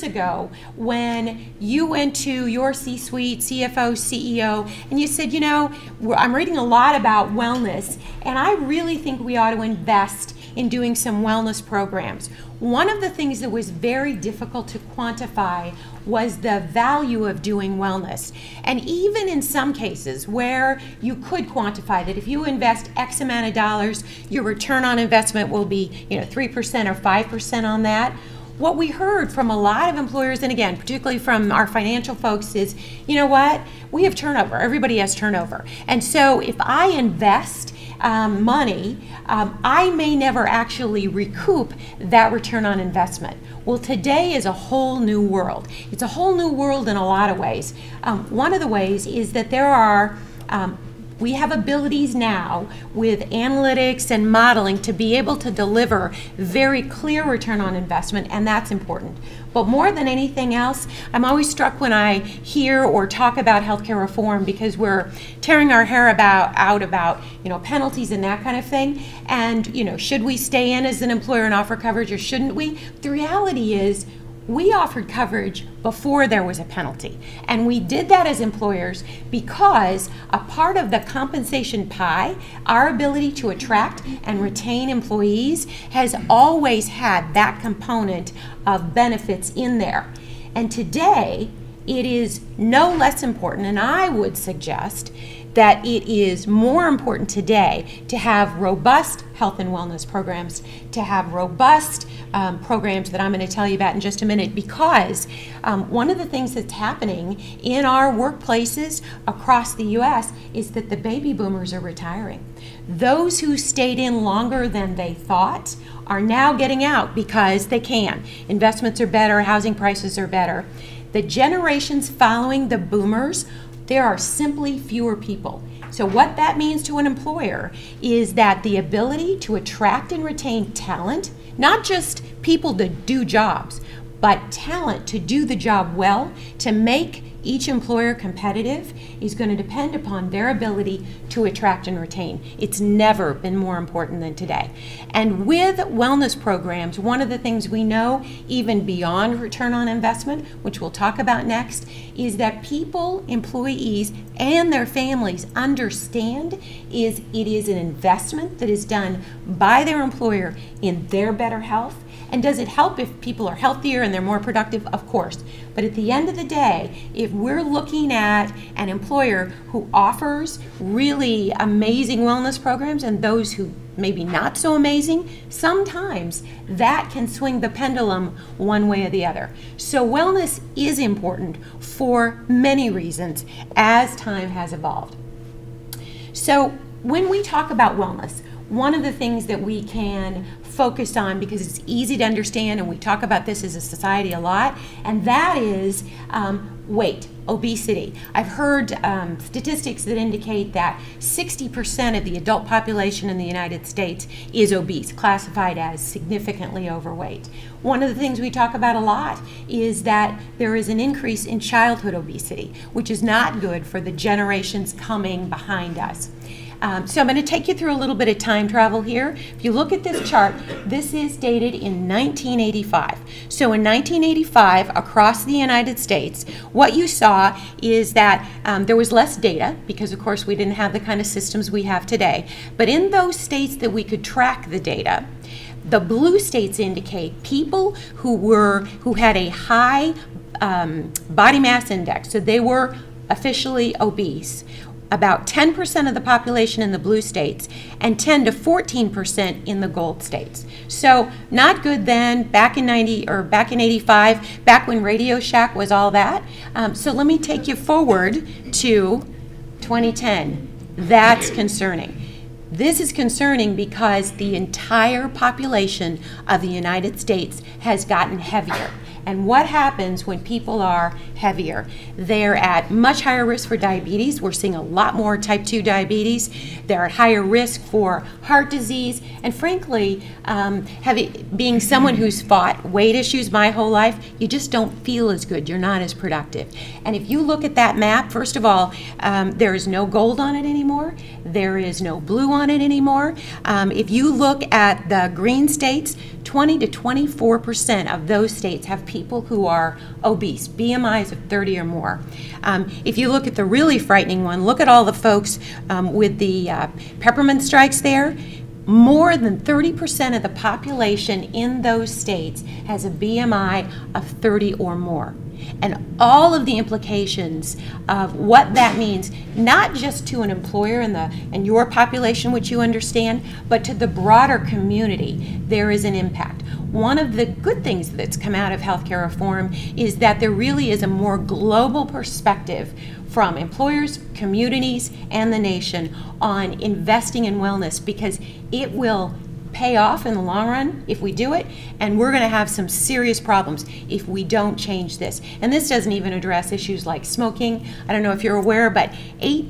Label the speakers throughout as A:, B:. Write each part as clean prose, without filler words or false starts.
A: years ago when you went to your C-suite, CFO, CEO, and you said, you know, I'm reading a lot about wellness, and I really think we ought to invest in doing some wellness programs. One of the things that was very difficult to quantify was the value of doing wellness. And even in some cases where you could quantify that if you invest X amount of dollars, your return on investment will be, you know, 3% or 5% on that. What we heard from a lot of employers, and again, particularly from our financial folks, is, you know what, we have turnover. Everybody has turnover. And so if I invest money, I may never actually recoup that return on investment. Well, today is a whole new world. It's a whole new world in a lot of ways. One of the ways is that there are we have abilities now with analytics and modeling to be able to deliver very clear return on investment, and that's important. But more than anything else, I'm always struck when I hear or talk about healthcare reform, because we're tearing our hair out about, you know, penalties and that kind of thing. And, you know, should we stay in as an employer and offer coverage, or shouldn't we? The reality is, we offered coverage before there was a penalty. And we did that as employers because a part of the compensation pie, our ability to attract and retain employees, has always had that component of benefits in there. And today, it is no less important, and I would suggest that it is more important today to have robust health and wellness programs, to have robust programs that I'm going to tell you about in just a minute, because one of the things that's happening in our workplaces across the U.S. is that the baby boomers are retiring. Those who stayed in longer than they thought are now getting out because they can. Investments are better, housing prices are better. The generations following the boomers, there are simply fewer people. So what that means to an employer is that the ability to attract and retain talent, not just people to do jobs, but talent to do the job well, to make each employer competitive, is going to depend upon their ability to attract and retain. It's never been more important than today. And with wellness programs, one of the things we know, even beyond return on investment, which we'll talk about next, is that people, employees, and their families understand it is an investment that is done by their employer in their better health. And does it help if people are healthier and they're more productive? Of course. But at the end of the day, if we're looking at an employer who offers really amazing wellness programs and those who maybe not so amazing, sometimes that can swing the pendulum one way or the other. So wellness is important for many reasons as time has evolved. So when we talk about wellness, one of the things that we can focus on, because it's easy to understand and we talk about this as a society a lot, and that is weight, obesity. I've heard statistics that indicate that 60% of the adult population in the United States is obese, classified as significantly overweight. One of the things we talk about a lot is that there is an increase in childhood obesity, which is not good for the generations coming behind us. So I'm going to take you through a little bit of time travel here. If you look at this chart, this is dated in 1985. So in 1985, across the United States, what you saw is that there was less data, because of course we didn't have the kind of systems we have today. But in those states that we could track the data, the blue states indicate people who had a high body mass index, so they were officially obese. About 10% of the population in the blue states and 10 to 14% in the gold states. So not good then, back in 85, back when Radio Shack was all that. So let me take you forward to 2010. That's concerning. This is concerning because the entire population of the United States has gotten heavier. And what happens when people are heavier? They're at much higher risk for diabetes. We're seeing a lot more type 2 diabetes. They're at higher risk for heart disease. And frankly, being someone who's fought weight issues my whole life, you just don't feel as good. You're not as productive. And if you look at that map, first of all, there is no gold on it anymore. There is no blue on it anymore. If you look at the green states, 20 to 24% of those states have people who are obese, BMIs of 30 or more. If you look at the really frightening one, look at all the folks with the peppermint strikes there. More than 30% of the population in those states has a BMI of 30 or more. And all of the implications of what that means, not just to an employer and your population, which you understand, but to the broader community, there is an impact. One of the good things that's come out of healthcare reform is that there really is a more global perspective from employers, communities, and the nation on investing in wellness, because it will pay off in the long run if we do it, and we're going to have some serious problems if we don't change this. And this doesn't even address issues like smoking. I don't know if you're aware, but in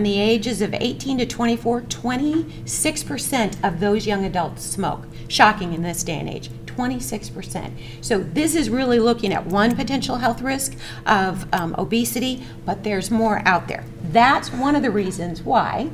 A: the ages of 18 to 24, 26% of those young adults smoke. Shocking in this day and age. 26%. So this is really looking at one potential health risk of obesity, but there's more out there. That's one of the reasons why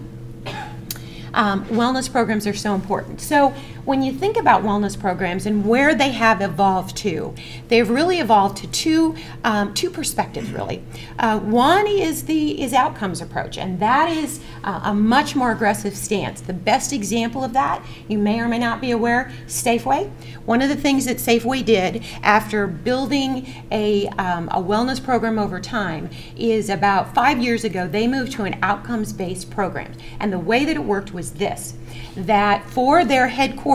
A: wellness programs are so important. So when you think about wellness programs and where they have evolved to, they've really evolved to two perspectives, really. One is outcomes approach, and that is a much more aggressive stance. The best example of that, you may or may not be aware, Safeway. One of the things that Safeway did after building a wellness program over time is about 5 years ago, they moved to an outcomes-based program. And the way that it worked was this, that for their headquarters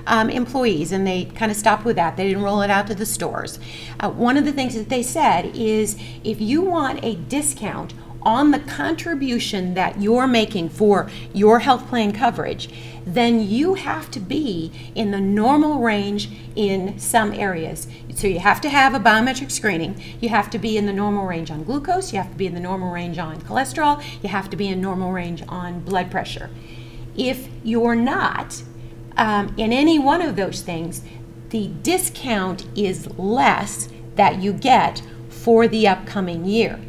A: employees, and they kind of stopped with that, they didn't roll it out to the stores. One of the things that they said is, if you want a discount on the contribution that you're making for your health plan coverage, then you have to be in the normal range in some areas. So you have to have a biometric screening, you have to be in the normal range on glucose, you have to be in the normal range on cholesterol, you have to be in normal range on blood pressure. If you're not in any one of those things, the discount is less that you get for the upcoming year.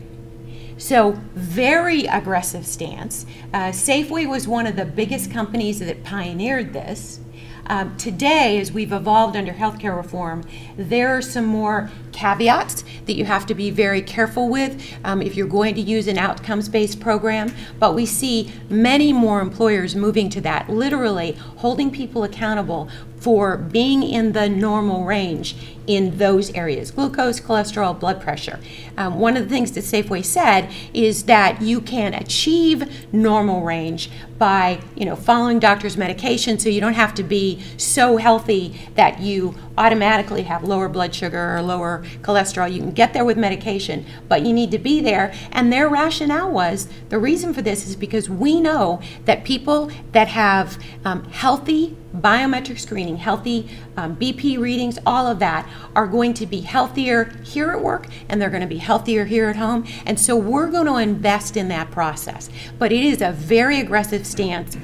A: So very aggressive stance. Safeway was one of the biggest companies that pioneered this. Today, as we've evolved under healthcare reform, there are some more caveats that you have to be very careful with if you're going to use an outcomes-based program. But we see many more employers moving to that, literally holding people accountable for being in the normal range in those areas: glucose, cholesterol, blood pressure. One of the things that Safeway said is that you can achieve normal range by following doctor's medication, so you don't have to be so healthy that you automatically have lower blood sugar or lower cholesterol. You can get there with medication, but you need to be there. And their rationale was, the reason for this is because we know that people that have healthy biometric screening, healthy BP readings, all of that, are going to be healthier here at work, and they're going to be healthier here at home. And so we're going to invest in that process. But it is a very aggressive stance,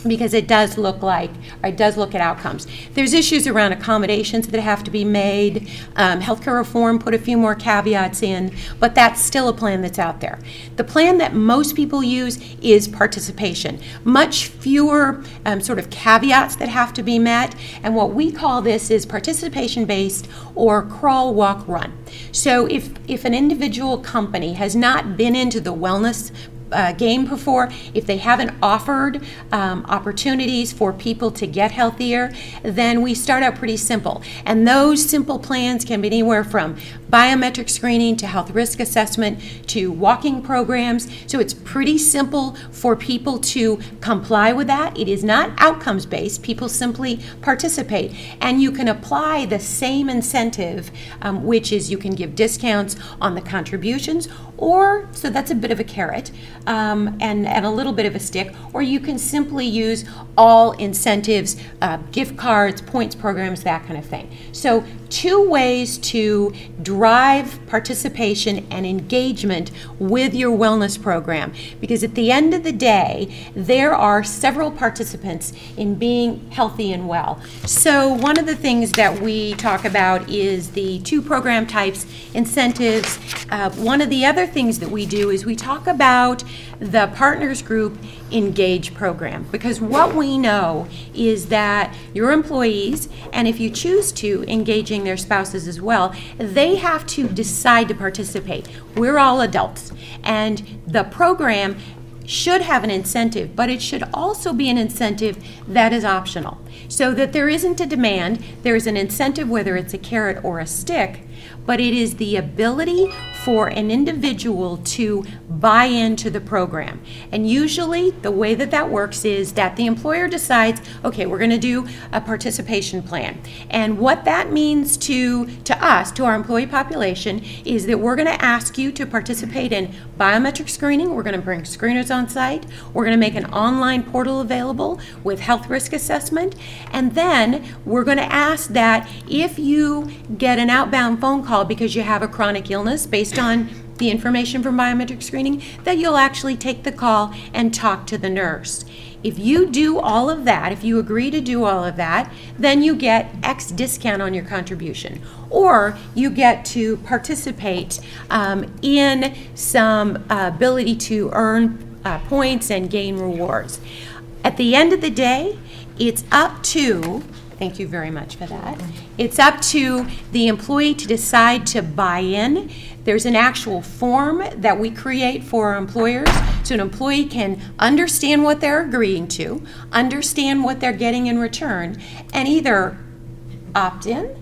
A: because it does look at outcomes. There's issues around accommodations that have to be made. Healthcare reform put a few more caveats in, but that's still a plan that's out there. The plan that most people use is participation. Much fewer sort of caveats that have to be met, and what we call this is participation-based, or crawl, walk, run. So if an individual company has not been into the wellness game before, if they haven't offered opportunities for people to get healthier, then we start out pretty simple. And those simple plans can be anywhere from biometric screening to health risk assessment to walking programs. So it's pretty simple for people to comply with that. It is not outcomes based. People simply participate. And you can apply the same incentive, which is you can give discounts on the contributions, or, so that's a bit of a carrot, and a little bit of a stick, or you can simply use all incentives, gift cards, points programs, that kind of thing. So two ways to drive participation and engagement with your wellness program, because at the end of the day, there are several participants in being healthy and well. So one of the things that we talk about is the two program types, incentives. One of the other things that we do is we talk about the Partners Group Engage program, because what we know is that your employees, and if you choose to, engaging their spouses as well, they have to decide to participate. We're all adults, and the program should have an incentive, but it should also be an incentive that is optional, so that there isn't a demand. There's an incentive, whether it's a carrot or a stick, but it is the ability for an individual to buy into the program. And usually the way that that works is that the employer decides, okay, we're going to do a participation plan. And what that means to us, to our employee population, is that we're going to ask you to participate in biometric screening. We're going to bring screeners on site. We're going to make an online portal available with health risk assessment. And then we're going to ask that if you get an outbound phone call because you have a chronic illness based on the information from biometric screening, that you'll actually take the call and talk to the nurse. If you do all of that, if you agree to do all of that, then you get X discount on your contribution, or you get to participate in some ability to earn points and gain rewards. At the end of the day, it's up to, thank you very much for that, it's up to the employee to decide to buy in. There's an actual form that we create for our employers, so an employee can understand what they're agreeing to, understand what they're getting in return, and either opt in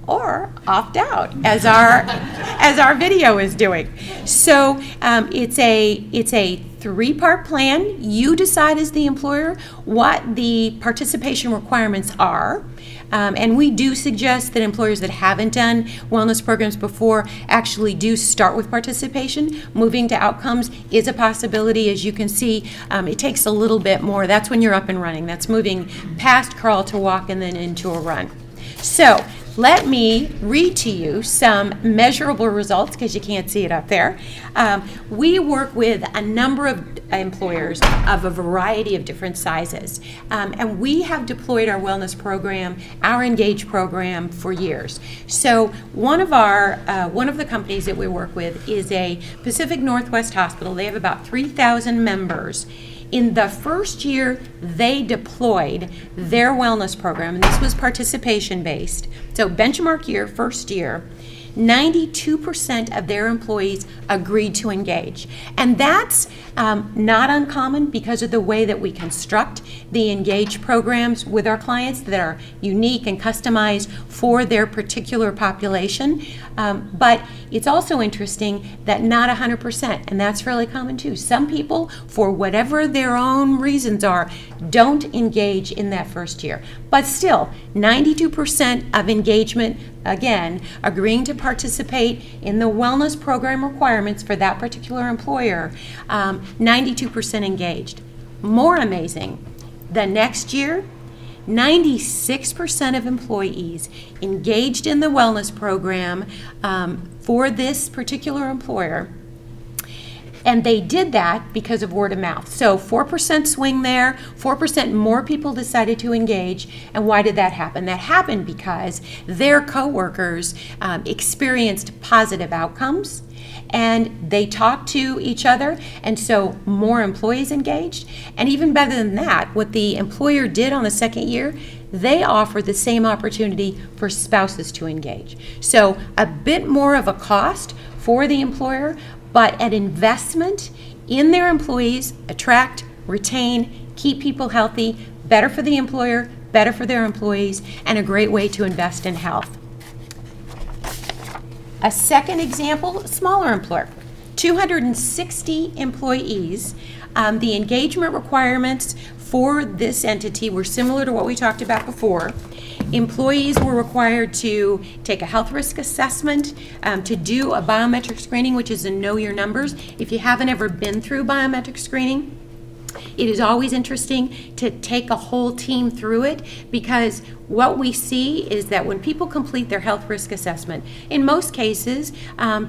A: or opt out, as our video is doing. So it's a three-part plan. You decide as the employer what the participation requirements are. And we do suggest that employers that haven't done wellness programs before actually do start with participation. Moving to outcomes is a possibility. As you can see, it takes a little bit more. That's when you're up and running. That's moving past crawl to walk and then into a run. So let me read to you some measurable results, because you can't see it up there. We work with a number of employers of a variety of different sizes, and we have deployed our wellness program, our Engage program, for years. So one of the companies that we work with is a Pacific Northwest hospital. They have about 3,000 members. In the first year they deployed their wellness program, and this was participation based, so benchmark year, first year, 92% of their employees agreed to engage. And that's not uncommon because of the way that we construct the Engage programs with our clients that are unique and customized for their particular population. But it's also interesting that not 100%, and that's fairly common too. Some people, for whatever their own reasons are, don't engage in that first year. But still, 92% of engagement, again, agreeing to participate in the wellness program requirements for that particular employer, 92% engaged. More amazing, the next year, 96% of employees engaged in the wellness program for this particular employer. And they did that because of word of mouth. So 4% swing there, 4% more people decided to engage. And why did that happen? That happened because their coworkers experienced positive outcomes, and they talked to each other, and so more employees engaged. And even better than that, what the employer did on the second year, they offered the same opportunity for spouses to engage. So a bit more of a cost for the employer, but an investment in their employees, attract, retain, keep people healthy, better for the employer, better for their employees, and a great way to invest in health. A second example, smaller employer, 260 employees. The engagement requirements for this entity were similar to what we talked about before. Employees were required to take a health risk assessment, to do a biometric screening, which is a know your numbers. If you haven't ever been through biometric screening, it is always interesting to take a whole team through it, because what we see is that when people complete their health risk assessment, in most cases,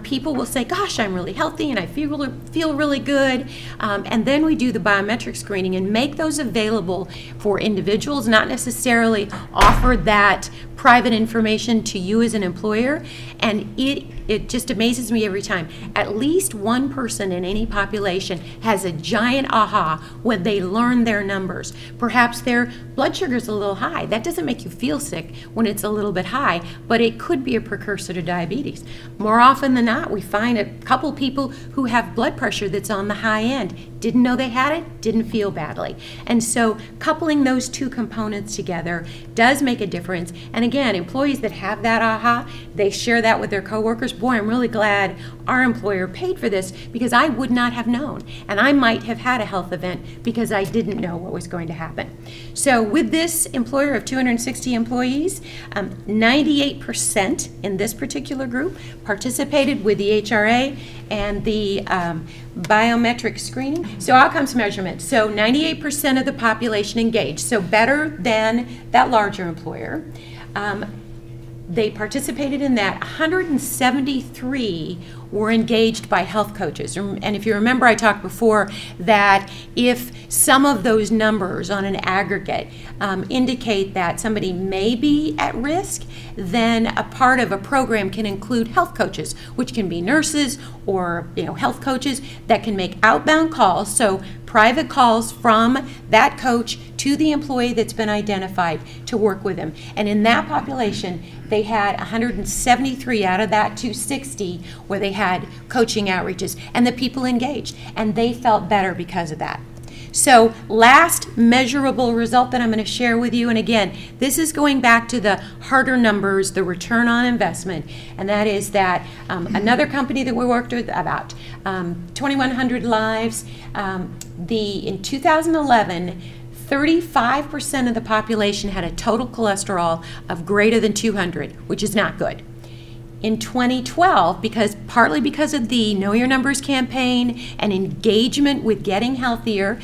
A: people will say, gosh, I'm really healthy and I feel really good. And then we do the biometric screening and make those available for individuals, not necessarily offer that private information to you as an employer. And it just amazes me every time. At least one person in any population has a giant aha when they learn their numbers. Perhaps their blood sugar is a little high. That doesn't make you feel sick when it's a little bit high, but it could be a precursor to diabetes. More often than not, we find a couple people who have blood pressure that's on the high end. Didn't know they had it, didn't feel badly. And so coupling those two components together does make a difference. And again, employees that have that aha, they share that with their coworkers. Boy, I'm really glad our employer paid for this because I would not have known. And I might have had a health event because I didn't know what was going to happen. So with this employer of 260 employees, 98% in this particular group participated with the HRA and the biometric screening. So outcomes measurement. So 98% of the population engaged. So better than that larger employer. They participated in that. 173 were engaged by health coaches. And if you remember, I talked before that if some of those numbers on an aggregate indicate that somebody may be at risk, then a part of a program can include health coaches, which can be nurses or health coaches that can make outbound calls, so private calls from that coach to the employee that's been identified to work with them. And in that population, they had 173 out of that 260 where they had coaching outreaches, and the people engaged, and they felt better because of that. So last measurable result that I'm going to share with you, and again, this is going back to the harder numbers, the return on investment, and that is that another company that we worked with, about 2,100 lives, in 2011, 35% of the population had a total cholesterol of greater than 200, which is not good. In 2012, partly because of the Know Your Numbers campaign and engagement with getting healthier,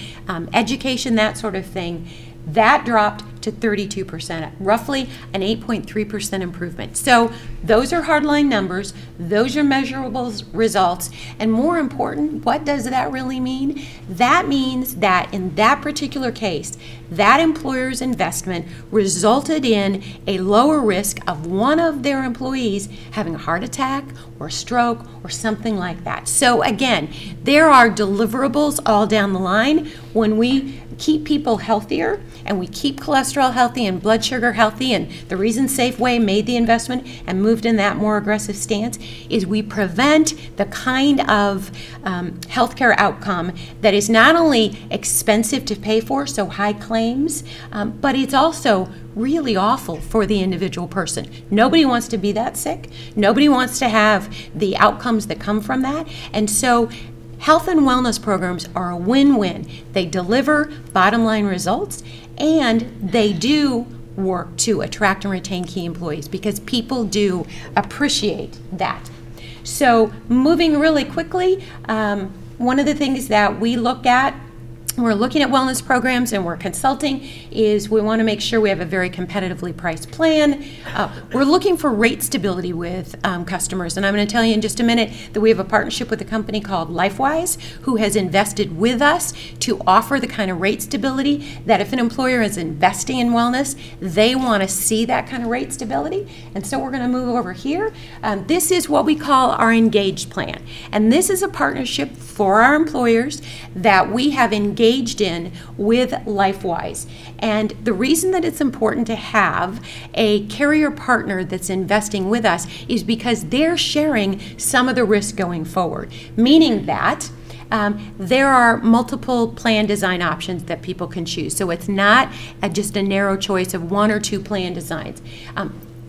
A: education, that sort of thing, that dropped to 32%, roughly an 8.3% improvement. So those are hardline numbers, those are measurable results, and more important, what does that really mean? That means that in that particular case, that employer's investment resulted in a lower risk of one of their employees having a heart attack or stroke or something like that. So again, there are deliverables all down the line. When we keep people healthier and we keep cholesterol healthy and blood sugar healthy, and the reason Safeway made the investment and moved in that more aggressive stance is we prevent the kind of healthcare outcome that is not only expensive to pay for, so high claims, but it's also really awful for the individual person. Nobody wants to be that sick. Nobody wants to have the outcomes that come from that. And so health and wellness programs are a win-win. They deliver bottom line results, and they do work to attract and retain key employees because people do appreciate that. So moving really quickly, one of the things that we look at, we're looking at wellness programs and we're consulting, is we want to make sure we have a very competitively priced plan. We're looking for rate stability with customers, and I'm going to tell you in just a minute that we have a partnership with a company called LifeWise who has invested with us to offer the kind of rate stability that if an employer is investing in wellness, they want to see that kind of rate stability. And so we're going to move over here. This is what we call our Engaged plan, and this is a partnership for our employers that we have engaged in with LifeWise. And the reason that it's important to have a carrier partner that's investing with us is because they're sharing some of the risk going forward, meaning that there are multiple plan design options that people can choose. So it's not just a narrow choice of one or two plan designs.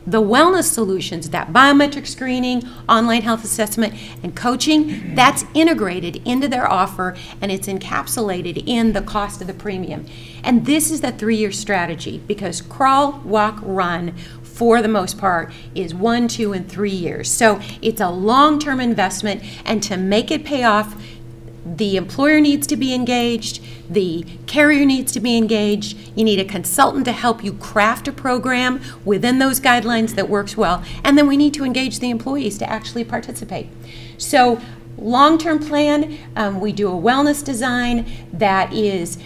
A: The wellness solutions, that biometric screening, online health assessment, and coaching, that's integrated into their offer, and it's encapsulated in the cost of the premium. And this is the 3-year strategy, because crawl, walk, run, for the most part, is 1, 2, and 3 years. So it's a long-term investment, and to make it pay off, The employer needs to be engaged, the carrier needs to be engaged, you need a consultant to help you craft a program within those guidelines that works well, and then we need to engage the employees to actually participate. So long-term plan, we do a wellness design that is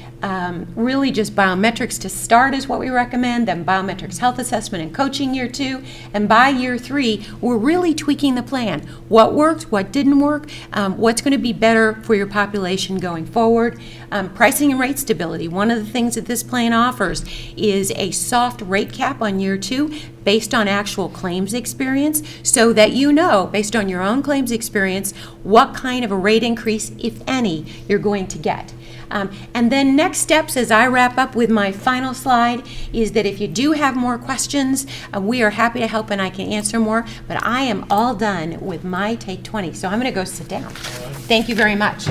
A: really just biometrics to start is what we recommend, then biometrics health assessment and coaching year 2, and by year 3 we're really tweaking the plan. What worked, what didn't work, what's going to be better for your population going forward. Pricing and rate stability. One of the things that this plan offers is a soft rate cap on year 2 based on actual claims experience, so that you know, based on your own claims experience, what kind of a rate increase, if any, you're going to get. And then next steps, as I wrap up with my final slide, is that if you do have more questions, we are happy to help and I can answer more, but I am all done with my Take 20, so I'm going to go sit down. Thank you very much.